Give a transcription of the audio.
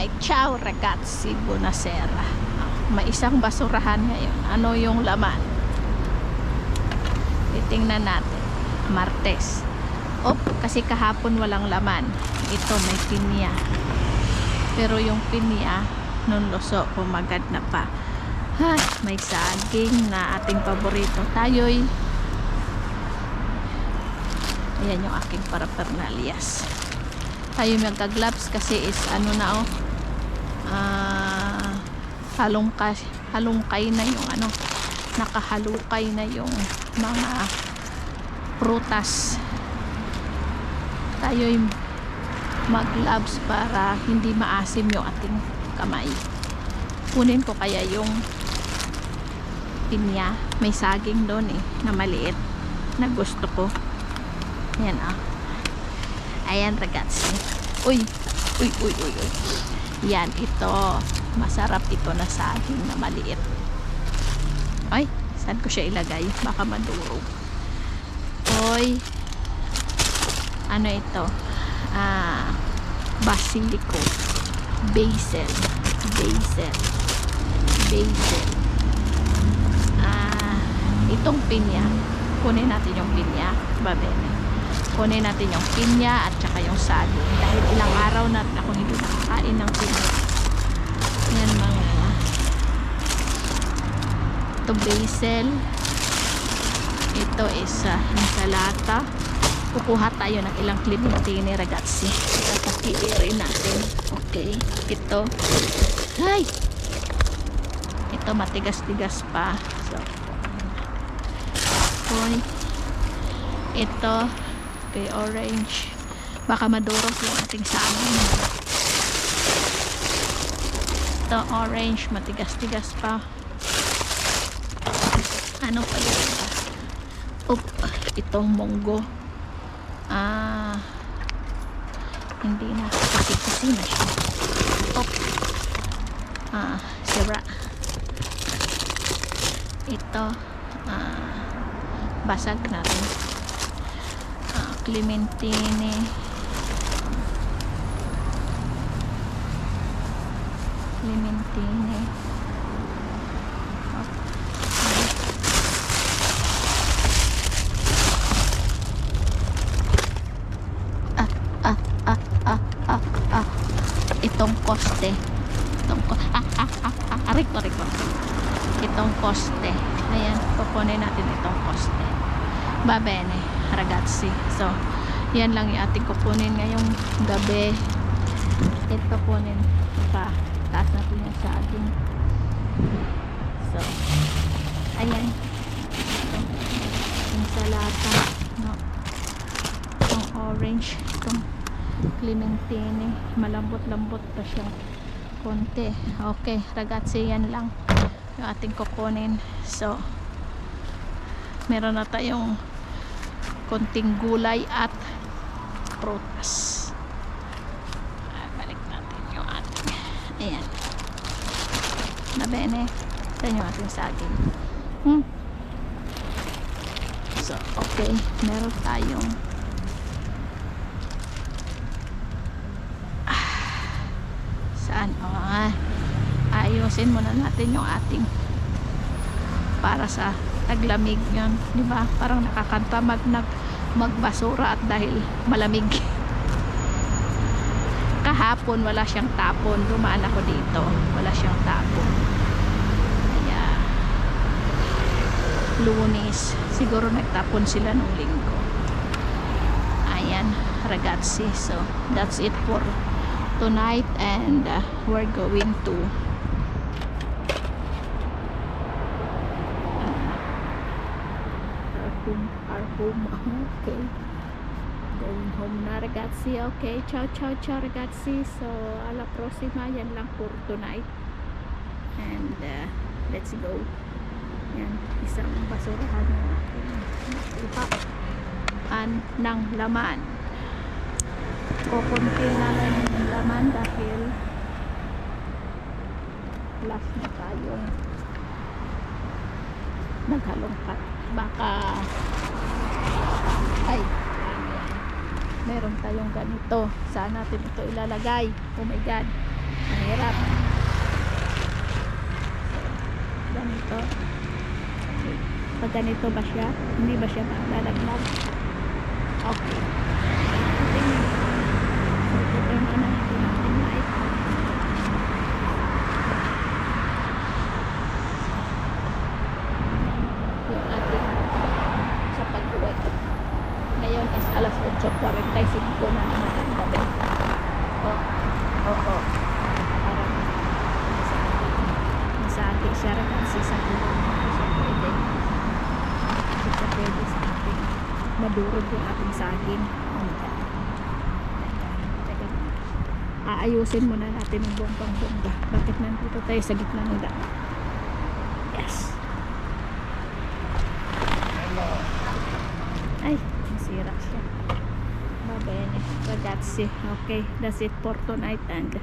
Ay, ciao ragazzi, buonasera. May isang basurahan ngayon. Ano yung laman? Titingnan natin. Martes. Kasi kahapon walang laman. Ito may pinya. Pero yung pinya, nung luso, pumagad na pa. Ay, may saging na ating paborito. Tayo'y ayan yung aking parapernalias. Tayo magka-gloves kasi is ano na halungkay na yung nakahalukay na yung mga prutas. Tayo'y mag-gloves para hindi maasim yung ating kamay. Kunin ko kaya yung pinya. May saging doon na maliit na gusto ko. Ayan ayan ragazzi. Uy. Yan, ito masarap ito na saging na maliit. Ay, saan ko siya ilagay? Baka madurog. Uy, ano ito? Basilico, basil. Itong pinya, kunin natin yung pinya, babene. Kunin natin yung pinya at saka yung saging dahil ilang araw na ako hindi nakakain ng pinya. Yan mga ito basil, ito is insalata. Kukuha tayo ng ilang clementine ragazzi, tatakirin natin. Okay, ito ito matigas-tigas pa, so okay. Ito okay, orange, baka madurog yung ating saging. Ito orange, matigas-tigas pa. Ano pa yun? Itong munggo, hindi na kasi na siya. Sira. Ito basag natin. Clementine, itong koste, itong koste. Ayan, kukunin natin itong koste. Babene ragazzi. So, yan lang yung ating kukunin ngayong gabi. Ito kunin pa. Taas natin yung saging. So, ayan. Insalata. No. Itong orange. Itong clementine. Malambot-lambot pa siya. Konti. Okay, ragazzi, yan lang yung ating kukunin. So, meron na tayong konting gulay at prutas. Balik natin yung ating ayan na bene. Ito yung ating saging. So okay, meron tayong saan ayusin muna natin yung ating para sa taglamig yan, di ba? Parang nakakanta magbasura at dahil malamig. Kahapon wala siyang tapon, dumaan ako dito, wala siyang tapon. Kaya Lunes siguro nagtapon sila nung linggo. Ayan ragazzi, so that's it for tonight, and we're going to our home. Okay, going home na ragazzi. Okay, ciao ragazzi. So alla prossima, yan lang for tonight, and let's go. Yan, isang basurahan ng aking ng laman. Kukunti na lang yung laman dahil last na tayong naghalongkat. Baka meron tayong ganito. Saan natin ito ilalagay? Oh my god. mahirap. Ganito. Okay. Pag ganito ba siya? Hindi ba siya malalaglag? Okay. So, ito na natin natin light. Yung ating sa pag-uwi. Ngayon is alas 8:45 na naman ang gabi. Oo. Parang masagi siya rin kasi sa tulong. So, pwede. Ito pwede sa ating madurog yung ating saging. Teka. Aayusin muna natin yung bonggang-bongga. Bakit nandito tayo sa gitna ng daan? Yes. Ay, nasira siya. Ragazzi. Okay, that's it for tonight and